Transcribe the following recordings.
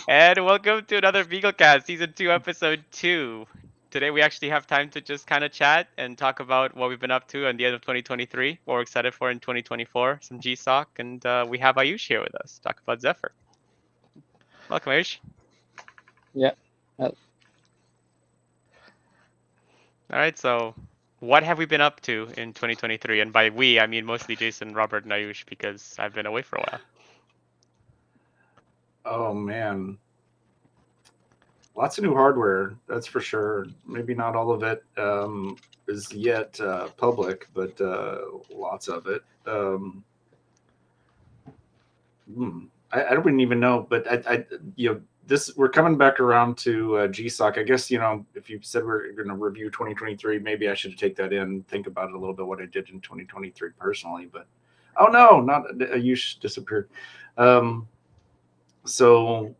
And welcome to another BeagleCast Season 2, Episode 2. Today we actually have time to just kind of chat and talk about what we've been up to at the end of 2023, what we're excited for in 2024, some GSoC, and we have Ayush here with us to talk about Zephyr. Welcome, Ayush. Yeah. Uh, All right, so what have we been up to in 2023? And by we, I mean mostly Jason, Robert, and Ayush because I've been away for a while. Oh man, lots of new hardware. That's for sure. Maybe not all of it is yet public, but lots of it. I don't even know, but this we're coming back around to GSoC. I guess if you said we're going to review 2023, maybe I should take that in, think about it a little bit, what I did in 2023 personally. But oh no, not you disappeared. So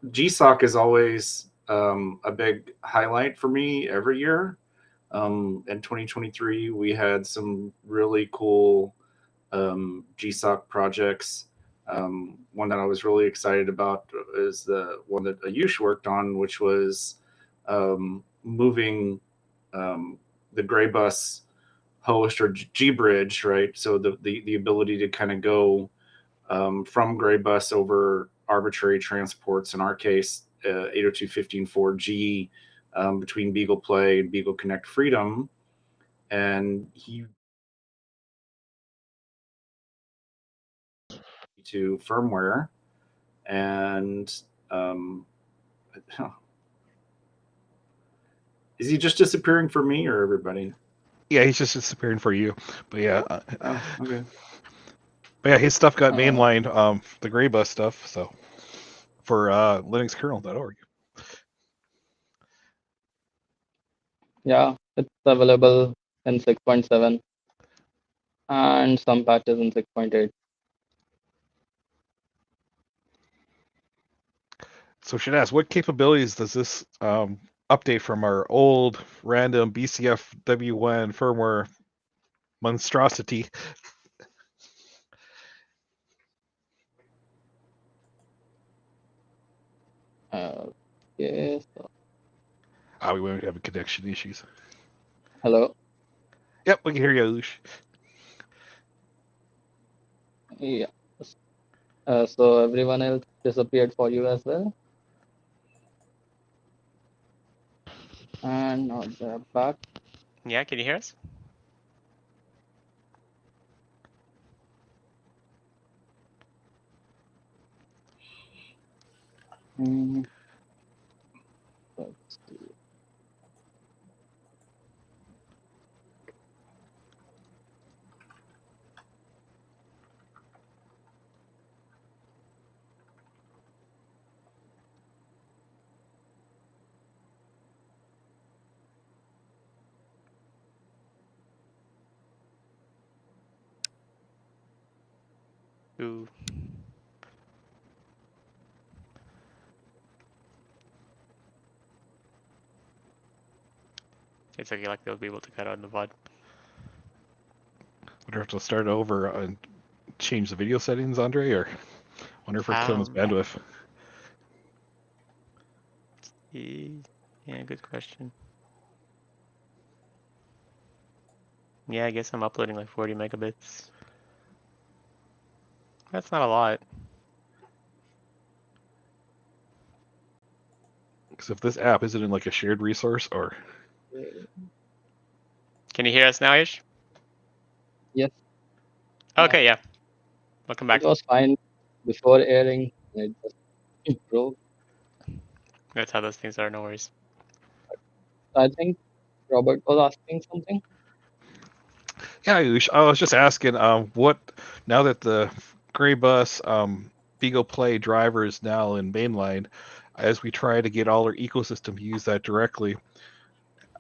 GSoC is always a big highlight for me every year. In 2023, we had some really cool GSoC projects. One that I was really excited about is the one that Ayush worked on, which was moving the Gray Bus host or G Bridge, right? So the ability to kind of go from Gray Bus over arbitrary transports, in our case, 802.15.4G between Beagle Play and Beagle Connect Freedom. And he to firmware and is he just disappearing for me or everybody? Yeah, he's just disappearing for you. But yeah, Okay. but yeah, his stuff got uh, mainlined. The Gray Bus stuff. So for linuxkernel.org. yeah, it's available in 6.7 and some patches in 6.8. So should I ask, what capabilities does this update from our old random BCF W1 firmware monstrosity? Okay, so We won't have connection issues. hello. Yep, we can hear you, Lush. Yeah. So everyone else disappeared for you as well. And now they're back. Yeah, can you hear us? Mm, let's see. Ooh. It's okay, like they'll be able to cut out the VOD. Wonder if they'll start over and change the video settings, Andre, or wonder if we're killing his bandwidth. Yeah, good question. Yeah, I guess I'm uploading like 40 megabits. That's not a lot. Because if this app isn't in like a shared resource or... Can you hear us now, Ish? Yes. Okay, yeah. Welcome back. It was fine before airing. It just broke. That's how those things are, no worries. I think Robert was asking something. Yeah, I was just asking, what now that the Gray Bus Beagle Play driver is now in mainline, as we try to get all our ecosystem to use that directly,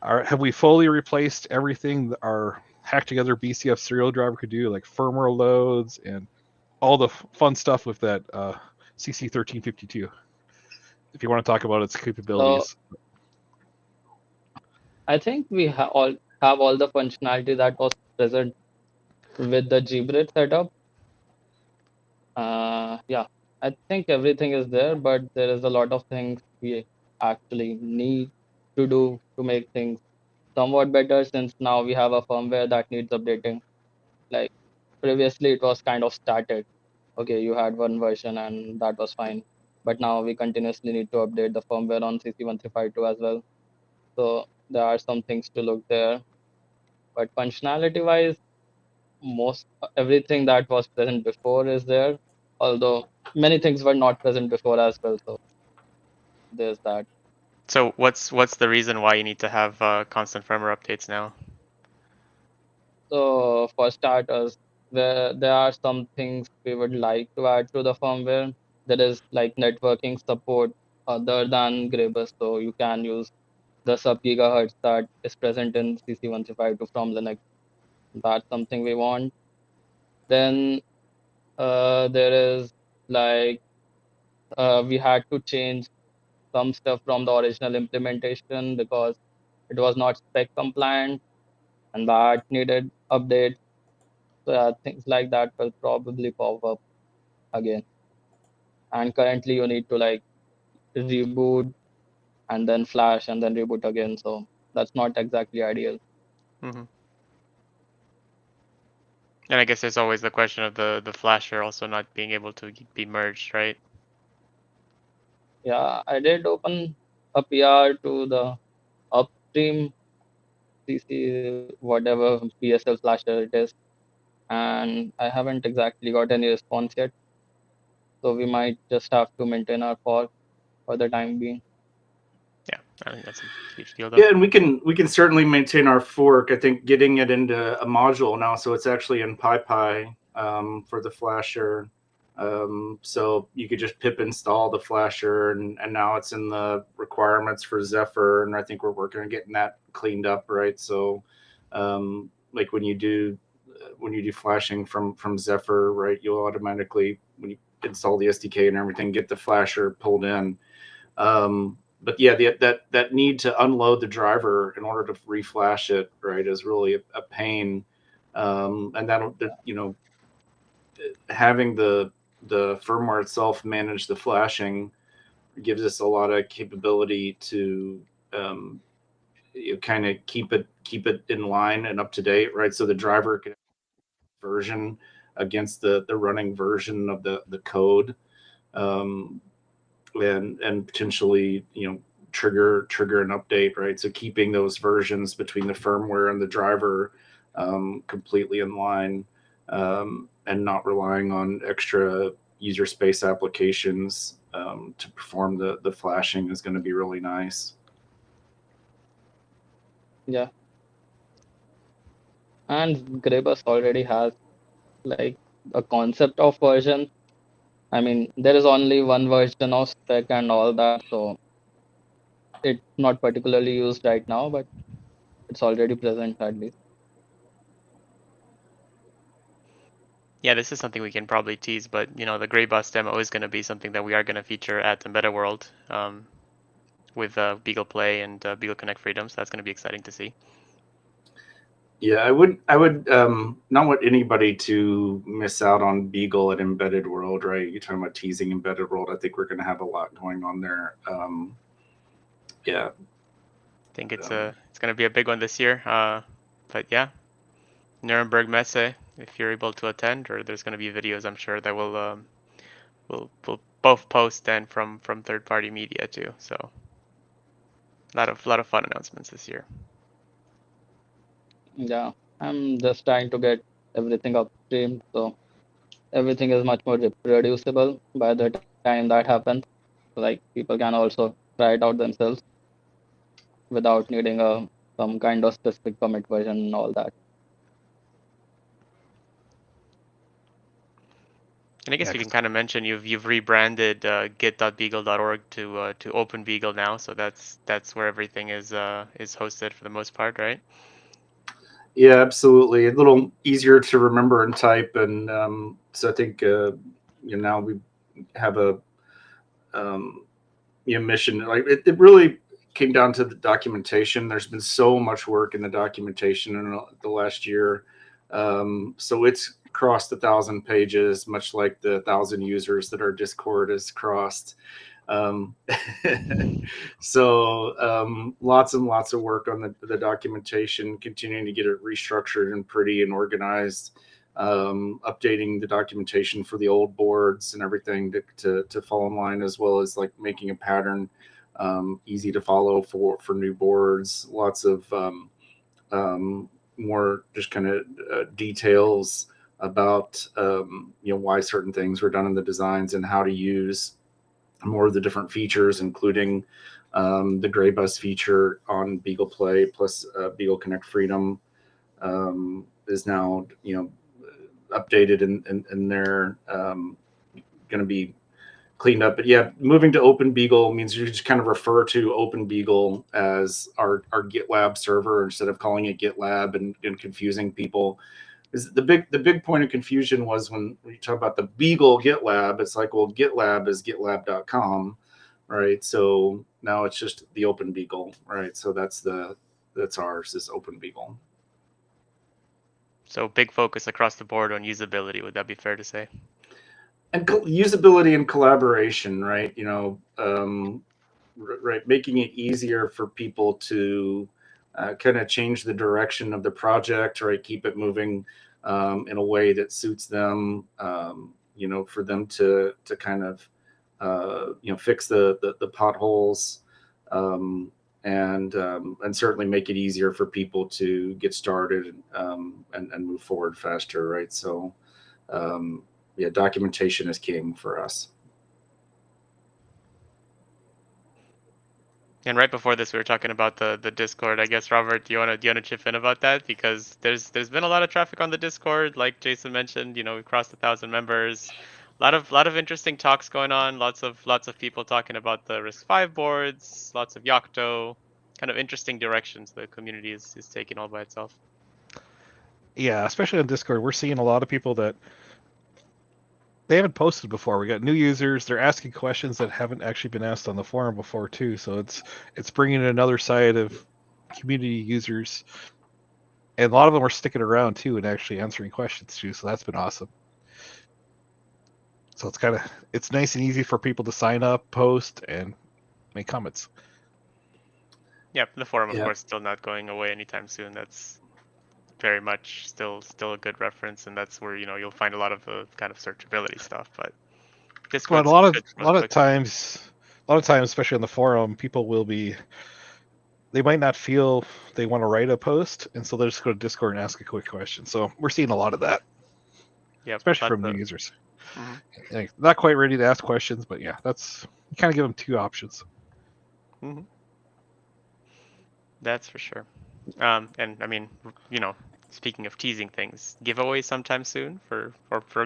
have we fully replaced everything that our hack together BCF serial driver could do, like firmware loads and all the fun stuff with that CC1352? If you want to talk about its capabilities. So I think we have all the functionality that was present with the GBridge setup. Yeah. I think everything is there, but there is a lot of things we actually need to do to make things somewhat better, since now we have a firmware that needs updating. Like previously, it was kind of static. Okay, you had one version and that was fine. But now we continuously need to update the firmware on CC1352 as well. So there are some things to look there. But functionality wise, most everything that was present before is there, although many things were not present before as well. So there's that. So what's the reason why you need to have constant firmware updates now? So for starters, there are some things we would like to add to the firmware. There is like networking support other than Grebus, so you can use the sub gigahertz that is present in CC1352 from Linux. That's something we want. Then there is like we had to change some stuff from the original implementation because it was not spec compliant and that needed updates. So things like that will probably pop up again. And currently you need to like reboot and then flash and then reboot again. So that's not exactly ideal. Hmm. And I guess there's always the question of the flasher also not being able to be merged, right? Yeah, I did open a PR to the upstream CC, whatever PSL flasher it is, and I haven't exactly got any response yet. So we might just have to maintain our fork for the time being. Yeah, I think that's a huge deal though. Yeah, and we can certainly maintain our fork. I think getting it into a module now, so it's actually in PyPy for the flasher. So you could just pip install the flasher, and now it's in the requirements for Zephyr, and I think we're working on getting that cleaned up, right? So, like when you do flashing from Zephyr, right, you'll automatically, when you install the SDK and everything, get the flasher pulled in. But yeah, that need to unload the driver in order to reflash it, right, is really a pain. And that'll, having the firmware itself manage the flashing gives us a lot of capability to kind of keep it in line and up to date, right? So the driver can version against the running version of the code. Um, and potentially trigger an update, right? So keeping those versions between the firmware and the driver completely in line, and not relying on extra user space applications to perform the flashing is going to be really nice. Yeah. And Grebus already has like a concept of version. I mean, there is only one version of spec and all that, so it's not particularly used right now, but it's already present at least. Yeah, this is something we can probably tease, but the Gray Bus demo is going to be something that we are going to feature at Embedded World with Beagle Play and Beagle Connect Freedom. So that's going to be exciting to see. Yeah, I would not want anybody to miss out on Beagle at Embedded World, right? You're talking about teasing Embedded World. I think we're going to have a lot going on there. Yeah, I think it's going to be a big one this year. But yeah, Nuremberg Messe, if you're able to attend, or there's going to be videos, I'm sure that we'll both post and from third party media too. So a lot of fun announcements this year. Yeah, I'm just trying to get everything upstream, so everything is much more reproducible by the time that happens. Like people can also try it out themselves without needing some kind of specific commit version and all that. And I guess we can kind of mention you've rebranded git.beagle.org to OpenBeagle now, so that's where everything is hosted for the most part, right? yeah, absolutely. A little easier to remember and type, and so I think now we have a mission. Like it really came down to the documentation. There's been so much work in the documentation in the last year, so it's crossed 1,000 pages, much like the 1,000 users that our Discord has crossed. So lots and lots of work on the documentation, continuing to get it restructured and pretty and organized, updating the documentation for the old boards and everything to fall in line, as well as like making a pattern easy to follow for new boards. Lots of more just kind of details about why certain things were done in the designs and how to use more of the different features, including the Gray Bus feature on Beagle Play, plus Beagle Connect Freedom is now updated and they're going to be cleaned up. But yeah, moving to Open Beagle means you just kind of refer to Open Beagle as our GitLab server instead of calling it GitLab and confusing people. The big point of confusion was when you talk about the Beagle GitLab, it's like, well, GitLab is gitlab.com, right? So now it's just the Open Beagle, right? So that's ours, is Open Beagle. So big focus across the board on usability. Would that be fair to say? And usability and collaboration, right? Right, making it easier for people to kind of change the direction of the project, right? Keep it moving in a way that suits them, for them to kind of fix the potholes, and certainly make it easier for people to get started and move forward faster, right? So yeah, documentation is king for us. And right before this, we were talking about the Discord. I guess, Robert, do you wanna chip in about that? Because there's been a lot of traffic on the Discord, like Jason mentioned. We crossed 1,000 members. Lot of interesting talks going on. Lots of people talking about the RISC-V boards. Lots of Yocto. Kind of interesting directions the community is taking all by itself. Yeah, especially on Discord, we're seeing a lot of people that they haven't posted before. We got new users. They're asking questions that haven't actually been asked on the forum before too. So it's bringing another side of community users, and a lot of them are sticking around too and actually answering questions too. So that's been awesome. So it's nice and easy for people to sign up, post, and make comments. Yeah, the forum, of Yeah. course, still not going away anytime soon. That's very much still a good reference, and that's where you'll find a lot of the kind of searchability stuff. But Discord, But a lot of times, especially on the forum, people they might not feel they want to write a post, and so they'll just go to Discord and ask a quick question. So we're seeing a lot of that, especially from new users. Mm-hmm. Not quite ready to ask questions, but yeah, you kind of give them two options. Mm-hmm. That's for sure. And I mean, speaking of teasing things, giveaway sometime soon for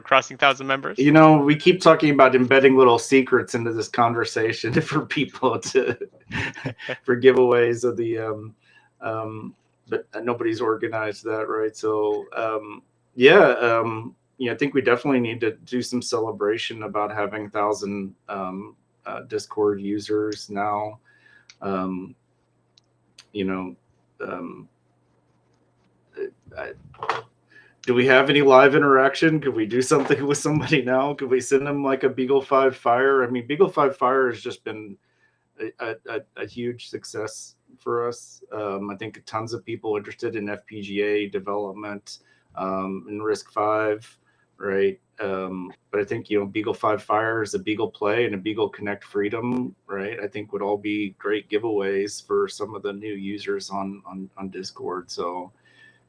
crossing 1,000 members. We keep talking about embedding little secrets into this conversation for people for giveaways of the but nobody's organized that, right? So I think we definitely need to do some celebration about having 1,000 Discord users now. Do we have any live interaction? Could we do something with somebody now? Could we send them like a BeagleBoard Fire? I mean, BeagleBoard Fire has just been a huge success for us. I think tons of people interested in FPGA development in RISC-V, right? But I think BeagleBoard Fire is a Beagle Play and a Beagle Connect Freedom, right? I think would all be great giveaways for some of the new users on Discord. So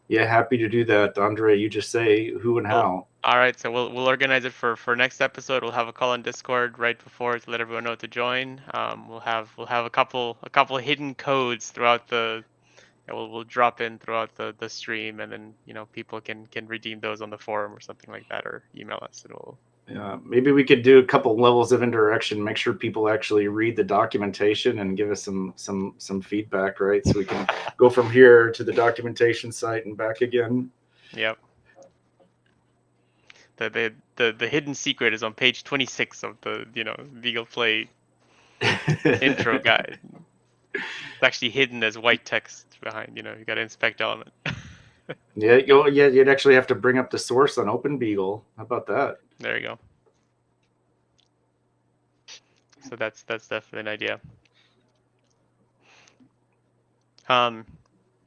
yeah, happy to do that. Andre, you just say who and how. All right, so we'll organize it for next episode. We'll have a call on Discord right before to let everyone know to join. We'll have a couple hidden codes throughout we'll drop in throughout the stream, and then people can redeem those on the forum or something like that, or email us. Yeah, maybe we could do a couple levels of interaction, make sure people actually read the documentation and give us some feedback, right? So we can go from here to the documentation site and back again. Yep. The hidden secret is on page 26 of the Beagle Play intro guide. It's actually hidden as white text behind. You got to inspect element. Yeah, you'd actually have to bring up the source on OpenBeagle. How about that? There you go. So that's definitely an idea.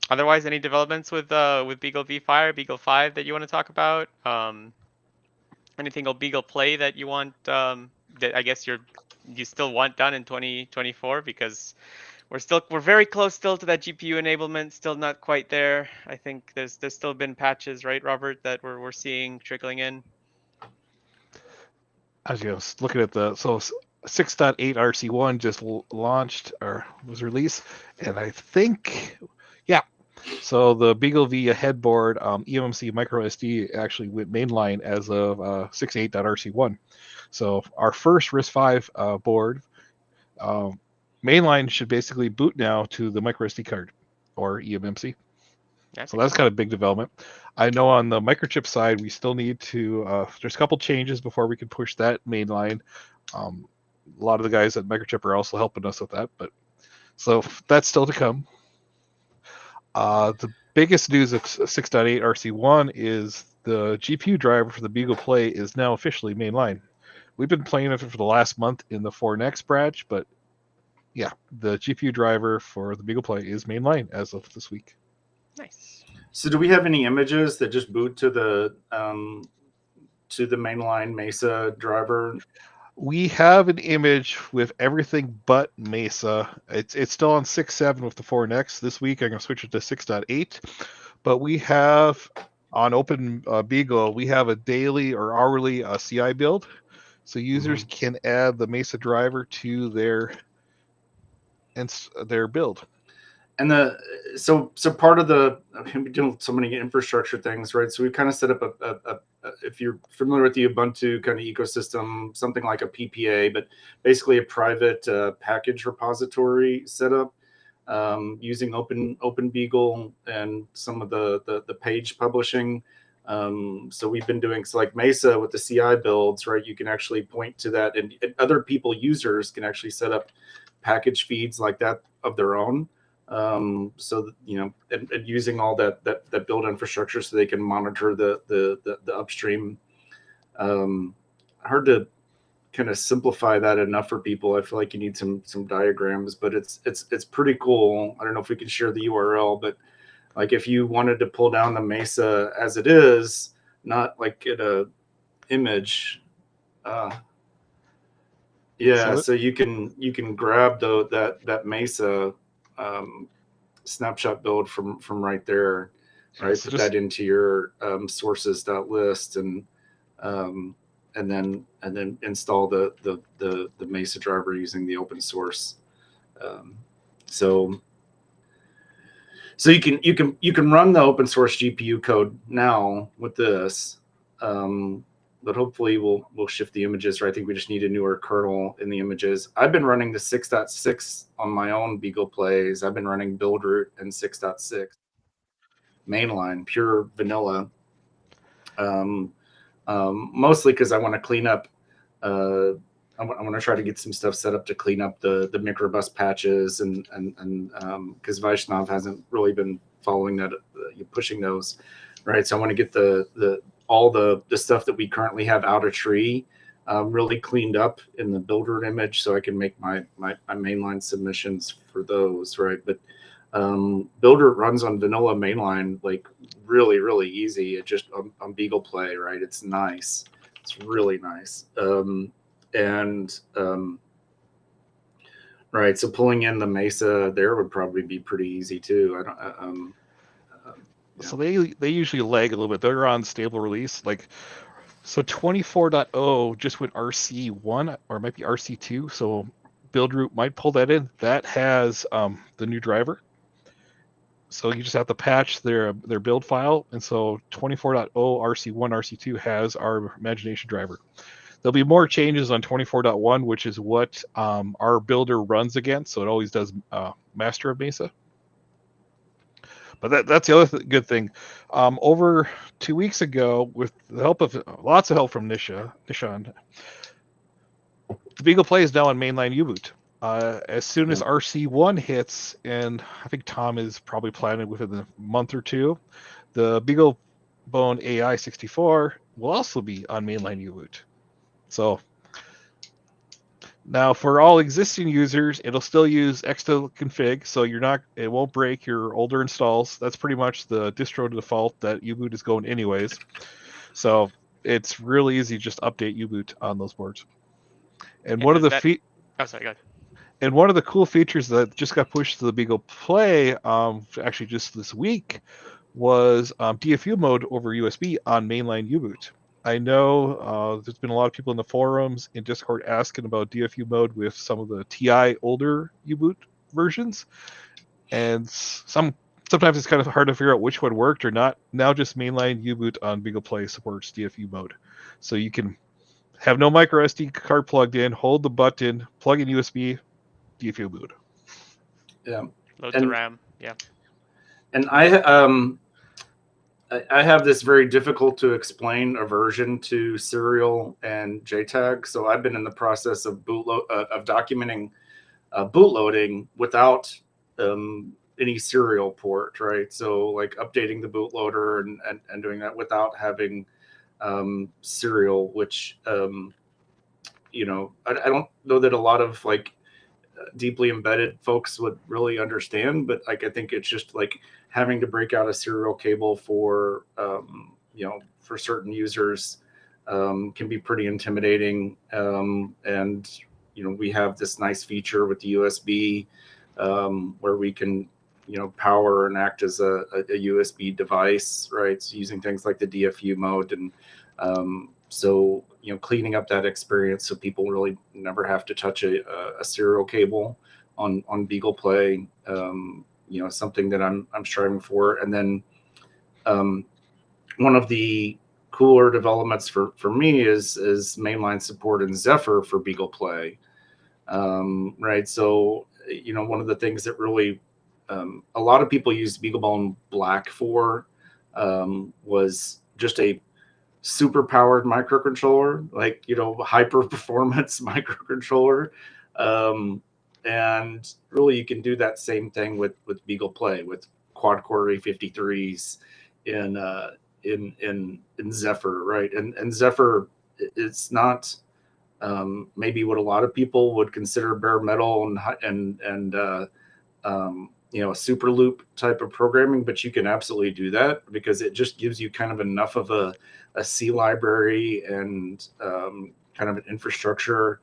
Otherwise, any developments with Beagle v-Fire, Beagle 5 that you want to talk about? Anything on Beagle Play that you want that I guess you still want done in 2024, because we're very close still to that GPU enablement, still not quite there. I think there's still been patches, right, Robert, that we're seeing trickling in. I was looking at 6.8 RC1 just launched or was released, and I think, yeah. So the Beagle V headboard, eMMC micro SD actually went mainline as of 6.8.RC1. So our first RISC-V board, mainline should basically boot now to the micro SD card or eMMC. So that's kind of a big development. I know on the microchip side, we still need to, there's a couple changes before we can push that mainline. A lot of the guys at Microchip are also helping us with that, but so that's still to come. The biggest news of 6.8 RC1 is the GPU driver for the Beagle Play is now officially mainline. We've been playing with it for the last month in the 4Next branch, but yeah, the GPU driver for the Beagle Play is mainline as of this week. Nice. So do we have any images that just boot to the mainline Mesa driver? We have an image with everything but Mesa. It's still on 6.7 with the 4Next. This week I'm going to switch it to 6.8. But we have on Open Beagle, we have a daily or hourly CI build. So users can add the Mesa driver to their build. And so part of we're doing so many infrastructure things, right? So we kind of set up a if you're familiar with the Ubuntu kind of ecosystem, something like a PPA, but basically a private package repository setup using OpenBeagle and some of the page publishing. So we've been doing like Mesa with the CI builds, right? You can actually point to that, and other users can actually set up package feeds like that of their own. So and using all that build infrastructure so they can monitor the upstream. Hard to kind of simplify that enough for people. I feel like you need some diagrams, but it's pretty cool. I don't know if we can share the URL, but like if you wanted to pull down the Mesa as it is, not like in a image. So you can grab that Mesa snapshot build from right there, right? So put that into your sources.list and then install the Mesa driver using the open source. So you can run the open source GPU code now with this. But hopefully we'll shift the images, right? I think we just need a newer kernel in the images. I've been running the 6.6 on my own Beagle plays. I've been running build root and 6.6 mainline, pure vanilla. Mostly because I want to clean up. I want to try to get some stuff set up to clean up the microbus patches and because Vaishnav hasn't really been following that, pushing those, right? So I want to get all the stuff that we currently have out of tree really cleaned up in the builder image so I can make my mainline submissions for those, right? But builder runs on vanilla mainline like really, really easy. It just on Beagle Play, right? It's nice. It's really nice. Right. So pulling in the Mesa there would probably be pretty easy too. So they usually lag a little bit. They're on stable release. So 24.0 just went RC1 or it might be RC2. So build root might pull that in. That has the new driver. So you just have to patch their build file. And so 24.0 RC1, RC2 has our imagination driver. There'll be more changes on 24.1, which is what our builder runs against. So it always does master of Mesa. But that's the other good thing. Over 2 weeks ago, with the help of lots of help from Nishan, the Beagle Play is now on mainline U-boot. As soon as RC1 hits, and I think Tom is probably planning within a month or two, the BeagleBone AI 64 will also be on mainline U-boot. So now for all existing users, it'll still use exto config, so it won't break your older installs. That's pretty much the distro default that U-boot is going anyways. So it's really easy to just update U-boot on those boards. And one of the Oh, sorry, go ahead. And one of the cool features that just got pushed to the Beagle Play, actually just this week, was DFU mode over USB on mainline U-boot. I know there's been a lot of people in the forums in Discord asking about DFU mode with some of the TI older U-boot versions, and sometimes it's kind of hard to figure out which one worked or not. Now just mainline U-boot on Beagle Play supports DFU mode, so you can have no micro SD card plugged in, hold the button, plug in USB, DFU boot. Yeah. Load the RAM. Yeah. And I have this very difficult to explain aversion to serial and JTAG. So I've been in the process of documenting bootloading without any serial port, right? So like updating the bootloader and doing that without having serial, which you know, I don't know that a lot of like deeply embedded folks would really understand, but like I think it's just like having to break out a serial cable for you know, for certain users can be pretty intimidating. And you know, we have this nice feature with the USB where we can, you know, power and act as a USB device, right? So using things like the DFU mode, and so, you know, cleaning up that experience so people really never have to touch a serial cable on Beagle Play, you know, something that I'm striving for. And then one of the cooler developments for me is mainline support in Zephyr for Beagle Play, right? So, you know, one of the things that really a lot of people used BeagleBone Black for was just a super powered microcontroller, like, you know, hyper performance microcontroller. And really you can do that same thing with Beagle Play with quad core A53s in Zephyr, right? And Zephyr, it's not maybe what a lot of people would consider bare metal and you know, a super loop type of programming, but you can absolutely do that because it just gives you kind of enough of a C library and kind of an infrastructure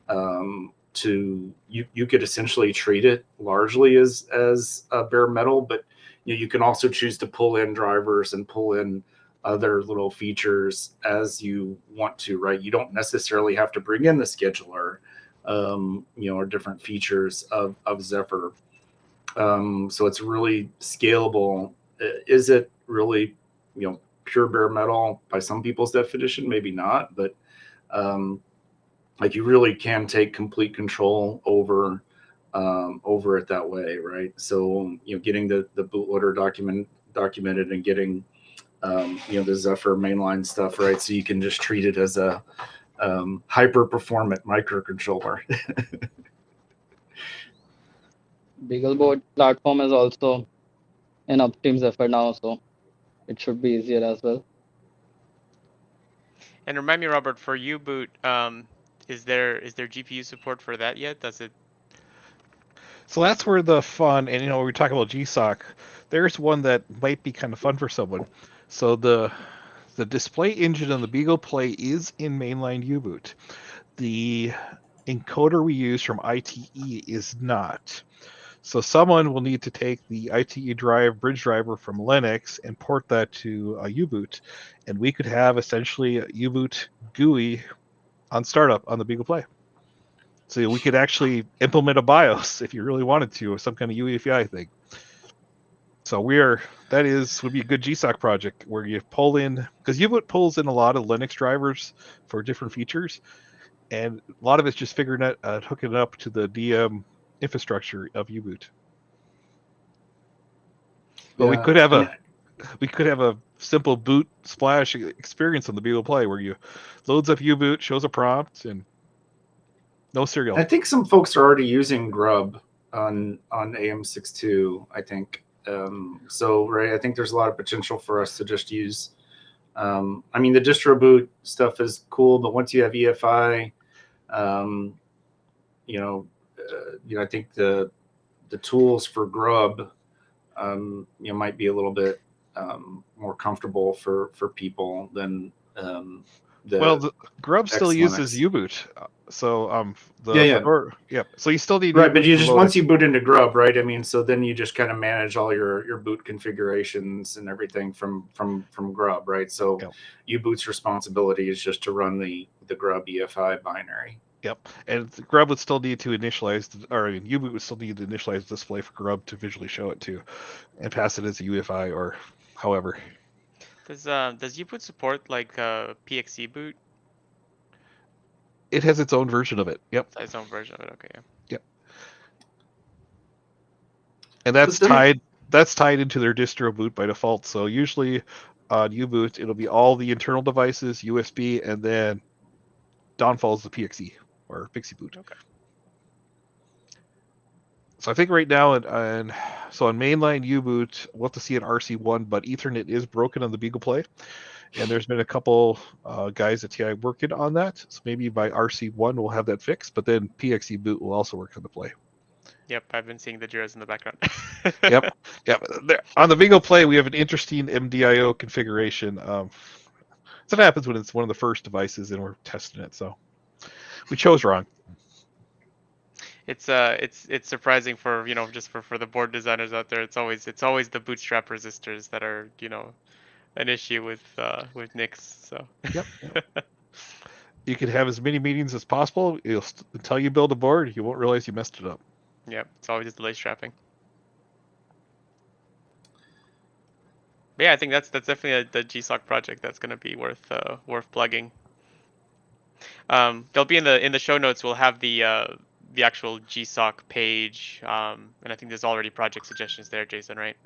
to you could essentially treat it largely as bare metal, but you know, you can also choose to pull in drivers and pull in other little features as you want to, right? You don't necessarily have to bring in the scheduler, you know, or different features of Zephyr. So it's really scalable. Is it really, you know, pure bare metal by some people's definition? Maybe not, but like you really can take complete control over it that way, right? So, you know, getting the bootloader documented and getting you know, the Zephyr mainline stuff, right? So you can just treat it as a hyper performant microcontroller. BeagleBoard platform is also in Upstream Zephyr now, so it should be easier as well. And remind me, Robert, for U-boot, is there GPU support for that yet? Does it? So that's where the fun, and you know, we talk about GSoC. There's one that might be kind of fun for someone. So the display engine on the Beagle Play is in mainline U-boot. The encoder we use from ITE is not. So someone will need to take the ITE bridge driver from Linux and port that to a U-boot, and we could have essentially a U-boot GUI on startup on the Beagle Play. So we could actually implement a BIOS if you really wanted to, or some kind of UEFI thing. So would be a good GSoC project where you pull in, because U-boot pulls in a lot of Linux drivers for different features, and a lot of it's just figuring out hooking it up to the DM infrastructure of U-boot. But we could have a simple boot splash experience on the Beagle Play where you loads up U-boot, shows a prompt, and no serial. I think some folks are already using Grub on AM62, I think. So right, I think there's a lot of potential for us to just use. I mean, the distro boot stuff is cool, but once you have EFI, you know, I think the tools for Grub, might be a little bit more comfortable for people than Well, the the Grub still X uses Linux. U-boot, so Yeah, the yeah. Fedora, yep. So you still need Right, but U-boot you to just load once it. you boot into Grub, right? I mean, so then you just kind of manage all your boot configurations and everything from Grub, right? So Yep. U-boot's responsibility is just to run the Grub EFI binary. Yep, and Grub would still need to initialize, or U-boot would still need to initialize the display for Grub to visually show it to, and pass it as a UEFI or however. Does U-boot support like PXE boot? It has its own version of it. Yep. It's its own version of it. Okay. Yeah. Yep. And that's But then tied into their distro boot by default. So usually on U-boot, it'll be all the internal devices, USB, and then down falls the PXE or Pixie boot. Okay. So I think right now, and so on mainline U-boot, we'll have to see an RC1, but Ethernet is broken on the BeaglePlay, and there's been a couple guys at TI working on that. So maybe by RC1 we'll have that fixed, but then PXE boot will also work on the play. Yep, I've been seeing the Jiras in the background. Yep. On the BeaglePlay, we have an interesting MDIO configuration. So that happens when it's one of the first devices and we're testing it. So we chose wrong. It's surprising for just for the board designers out there. It's always the bootstrap resistors that are an issue with NICs. So Yep. You can have as many meetings as possible. Until you build a board, you won't realize you messed it up. Yep, it's always just delay strapping. But yeah, I think that's definitely the GSoC project that's going to be worth plugging. They'll be in the show notes. We'll have the actual GSoC page, and I think there's already project suggestions there, Jason, right?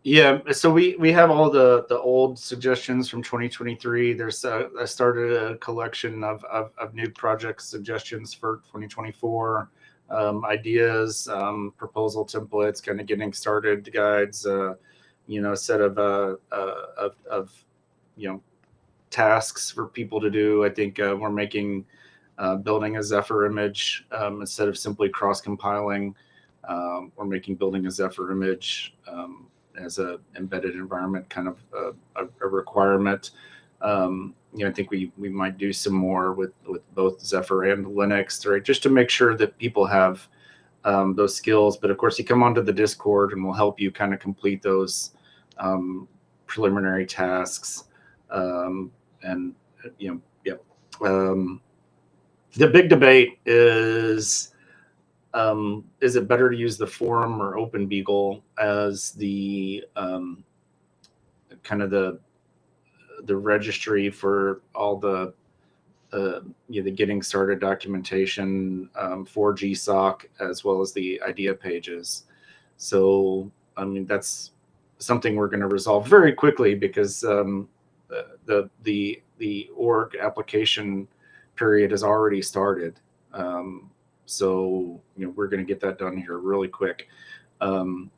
Yeah, so we have all the old suggestions from 2023. There's I started a collection of new project suggestions for 2024, ideas, proposal templates, kind of getting started guides, a set of tasks for people to do. I think we're making building a Zephyr image instead of simply cross compiling. We're making building a Zephyr image as a embedded environment kind of a requirement. I think we might do some more with both Zephyr and Linux, right? Just to make sure that people have those skills. But of course, you come onto the Discord and we'll help you kind of complete those preliminary tasks. The big debate is it better to use the forum or OpenBeagle as the kind of the registry for all the getting started documentation for GSoC as well as the idea pages. So I mean that's something we're going to resolve very quickly because the org application period has already started. So we're going to get that done here really quick. But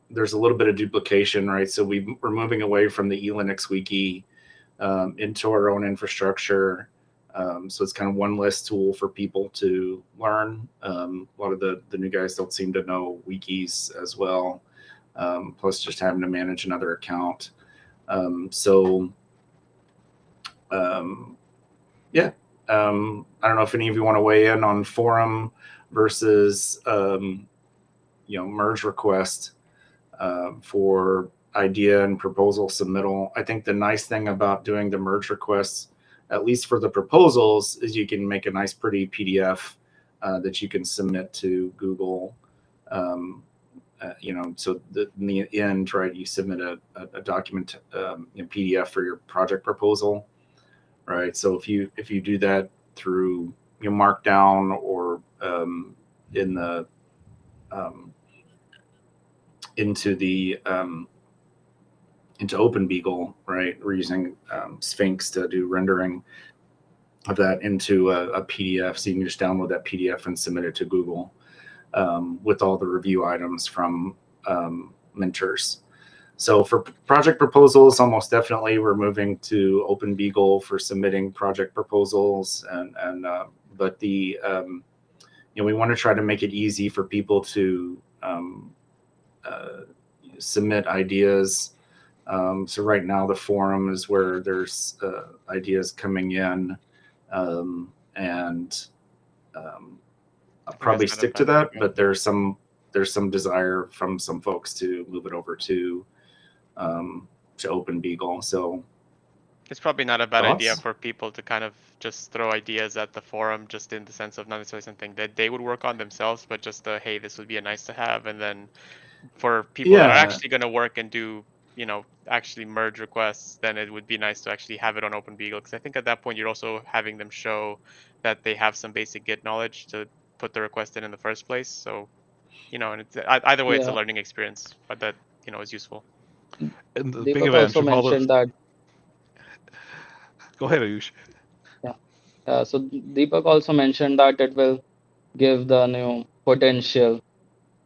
there's a little bit of duplication, right? So we're moving away from the eLinux wiki into our own infrastructure. So it's kind of one less tool for people to learn. A lot of the new guys don't seem to know wikis as well. Plus just having to manage another account. I don't know if any of you want to weigh in on forum versus merge request for idea and proposal submittal. I think the nice thing about doing the merge requests, at least for the proposals, is you can make a nice pretty PDF that you can submit to Google. So in the end, right, you submit a document PDF for your project proposal, right? So if you do that through Markdown or in the into OpenBeagle, right? We're using Sphinx to do rendering of that into a PDF, so you can just download that PDF and submit it to Google. with all the review items from mentors. So for project proposals, almost definitely we're moving to Open Beagle for submitting project proposals, but the we want to try to make it easy for people to submit ideas. So right now the forum is where there's ideas coming in, and I'll probably stick to that. But there's some desire from some folks to move it over to Open Beagle. So it's probably not a bad thoughts? idea for people to kind of just throw ideas at the forum, just in the sense of not necessarily something that they would work on themselves, but just hey, this would be a nice to have. And then for people that are actually going to work and do, actually merge requests, then it would be nice to actually have it on Open Beagle, because I think at that point you're also having them show that they have some basic Git knowledge to put the request in the first place. So, and it's, either way, it's a learning experience, but that is useful. And the Deepak big advantage also of all mentioned those. that. Go ahead, Ayush. So Deepak also mentioned that it will give the new potential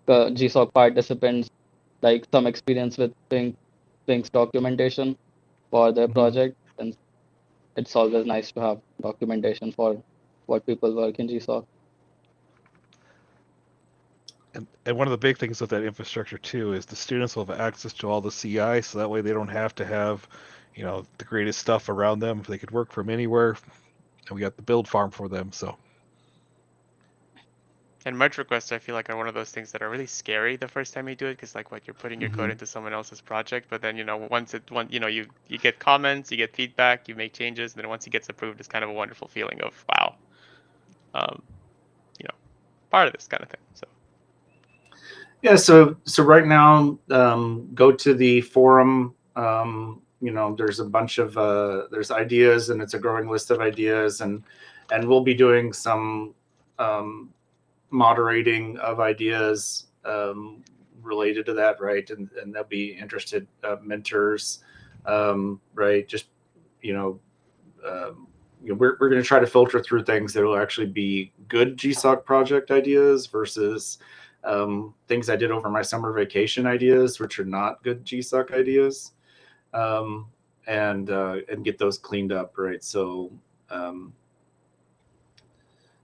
GSoC participants like some experience with Sphinx documentation for their project, and it's always nice to have documentation for what people work in GSoC. And one of the big things with that infrastructure too is the students will have access to all the CI, so that way they don't have to have, the greatest stuff around them. They could work from anywhere, and we got the build farm for them. So. And merge requests, I feel like, are one of those things that are really scary the first time you do it, because you're putting your code into someone else's project. But then you get comments, you get feedback, you make changes, and then once it gets approved, it's kind of a wonderful feeling of wow, part of this kind of thing. So. Yeah, so right now, go to the forum. There's a bunch of there's ideas, and it's a growing list of ideas, and we'll be doing some moderating of ideas related to that, right? And there'll be interested mentors, right? Just we're going to try to filter through things that will actually be good GSoC project ideas versus things I did over my summer vacation ideas, which are not good GSoC ideas, and get those cleaned up, right? So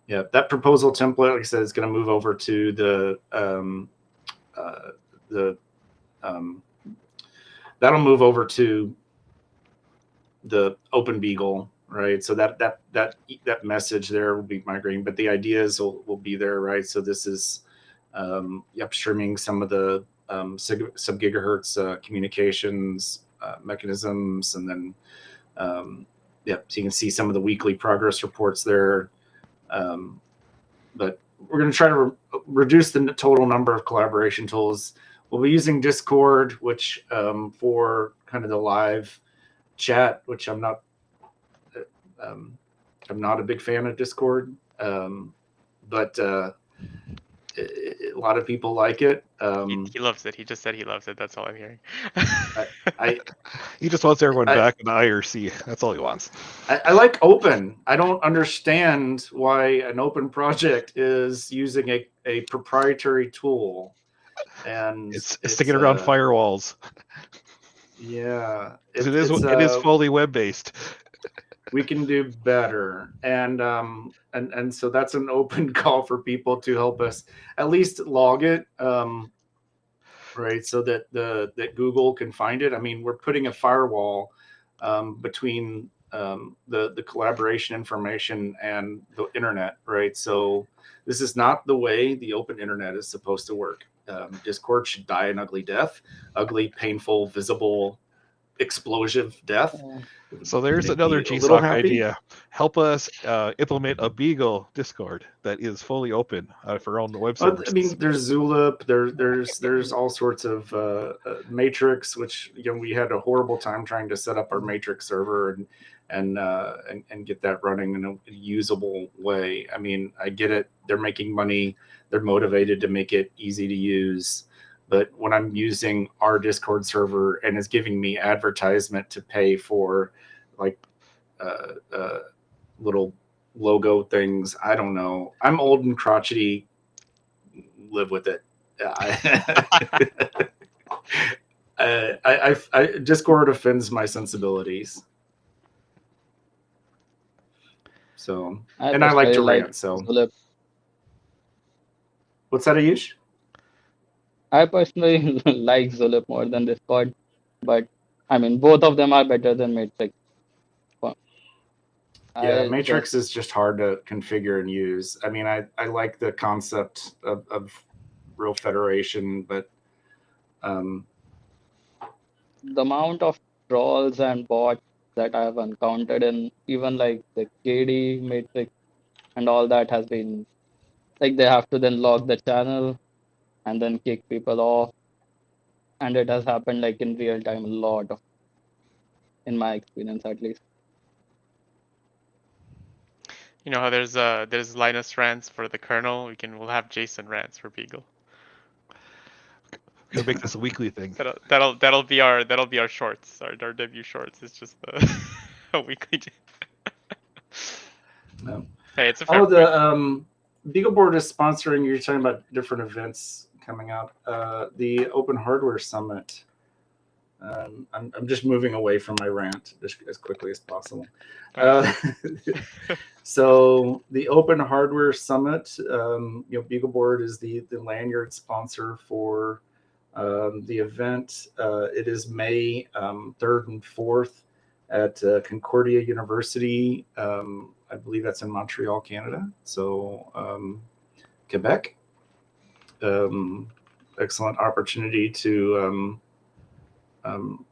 that proposal template, like I said, is going to move over to that'll move over to the Open Beagle, right? So that message there will be migrating, but the ideas will be there, right? So this is upstreaming some of the sub-gigahertz communications mechanisms, and then so you can see some of the weekly progress reports there. But we're going to try to reduce the total number of collaboration tools. We'll be using Discord, which for kind of the live chat, which I'm not a big fan of Discord, but a lot of people like it. He loves it. He just said he loves it. That's all I'm hearing. He just wants everyone back in the IRC. That's all he wants. I like open. I don't understand why an open project is using a proprietary tool, and it's sticking around firewalls. Yeah, it is fully web based. We can do better, and so that's an open call for people to help us at least log it, right? So that Google can find it. I mean, we're putting a firewall between the collaboration information and the internet, right? So this is not the way the open internet is supposed to work. Discord should die an ugly death, ugly, painful, visible, explosive death. So there's another GSoC idea. Help us implement a Beagle Discord that is fully open for own web servers. I mean, there's Zulip. There's all sorts of Matrix, which we had a horrible time trying to set up our Matrix server and get that running in a usable way. I mean, I get it. They're making money. They're motivated to make it easy to use. But when I'm using our Discord server and it's giving me advertisement to pay for like little logo things, I don't know. I'm old and crotchety. live with it. Discord offends my sensibilities. So, and I like to rant. So, Zulip. what's that, Ayush? I personally like Zulip more than Discord, but I mean, both of them are better than Matrix. Yeah, I Matrix just is just hard to configure and use. I mean, I like the concept of real federation, but the amount of trolls and bots that I have encountered in even like the KD Matrix and all that has been like they have to then log the channel and then kick people off, and it has happened like in real time a lot of, in my experience at least. You know how there's Linus rants for the kernel. We'll have Jason rants for Beagle. Gonna make this a weekly thing. That'll be our shorts, our debut shorts. It's just a weekly. no. Hey, it's a fair Oh, point. the BeagleBoard is sponsoring. You're talking about different events coming up. The Open Hardware Summit. I'm just moving away from my rant just as quickly as possible. So the Open Hardware Summit, BeagleBoard is the lanyard sponsor for the event. It is May 3rd and 4th at Concordia University. I believe that's in Montreal, Canada. So Quebec. Excellent opportunity to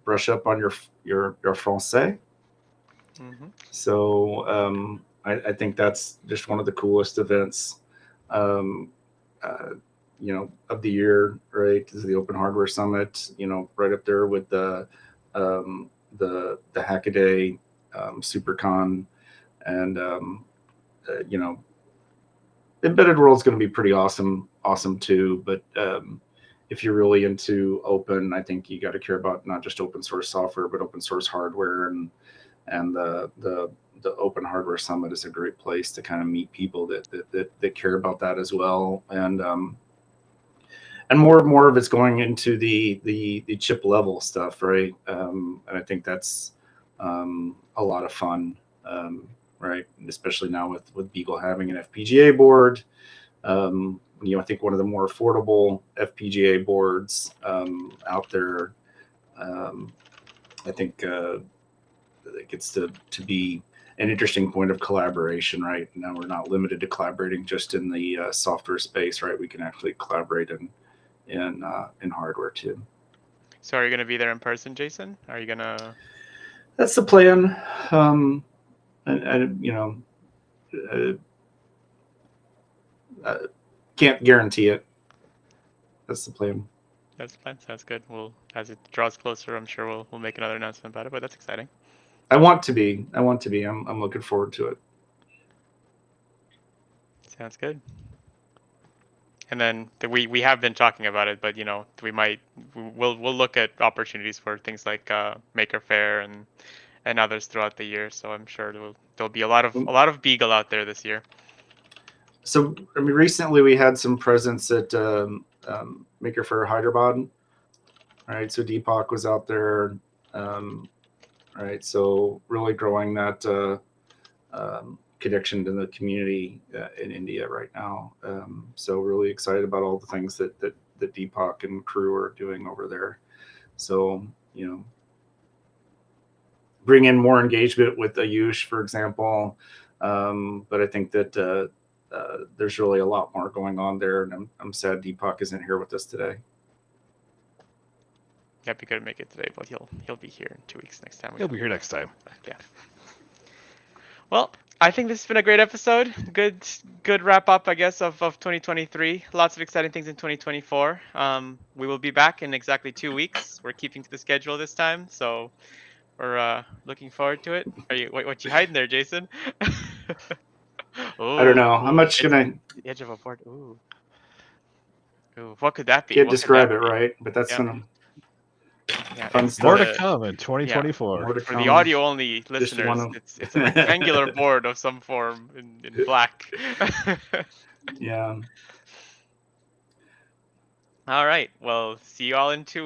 brush up on your français. Mm-hmm. So I think that's just one of the coolest events, of the year, right? This is the Open Hardware Summit, right up there with the Hackaday, SuperCon, and Embedded World's going to be pretty awesome too. But if you're really into open, I think you got to care about not just open source software, but open source hardware, and the Open Hardware Summit is a great place to kind of meet people that care about that as well. And more of it's going into the chip level stuff, right? And I think that's a lot of fun, right? And especially now with Beagle having an FPGA board. I think one of the more affordable FPGA boards out there. I think it gets to be an interesting point of collaboration, right? Now we're not limited to collaborating just in the software space, right? We can actually collaborate in hardware too. So are you gonna be there in person, Jason? Are you gonna? That's the plan. Can't guarantee it. That's the plan. That's the plan. Sounds good. As it draws closer, I'm sure we'll make another announcement about it. But that's exciting. I want to be. I'm looking forward to it. Sounds good. And then we have been talking about it, but we'll look at opportunities for things like Maker Faire and others throughout the year. So I'm sure there'll be a lot of Beagle out there this year. So recently we had some presence at Maker Faire Hyderabad. Right, so Deepak was out there. Right, so really growing that connection to the community in India right now. So really excited about all the things that Deepak and crew are doing over there. So bring in more engagement with Ayush, for example. But I think that there's really a lot more going on there, and I'm sad Deepak isn't here with us today. Yep, he couldn't make it today, but he'll be here in 2 weeks next time. He'll be here next time. Yeah. Well, I think this has been a great episode. Good wrap up, I guess, of 2023. Lots of exciting things in 2024. We will be back in exactly 2 weeks. We're keeping to the schedule this time, so we're looking forward to it. What you hiding there, Jason? I don't know. How much can I? The edge of a board. Ooh. What could that be? Can't describe it, right? But that's some fun stuff. More to come in 2024. Yeah. For the audio only listeners, it's a rectangular board of some form in black. Yeah. All right. Well, see you all in 2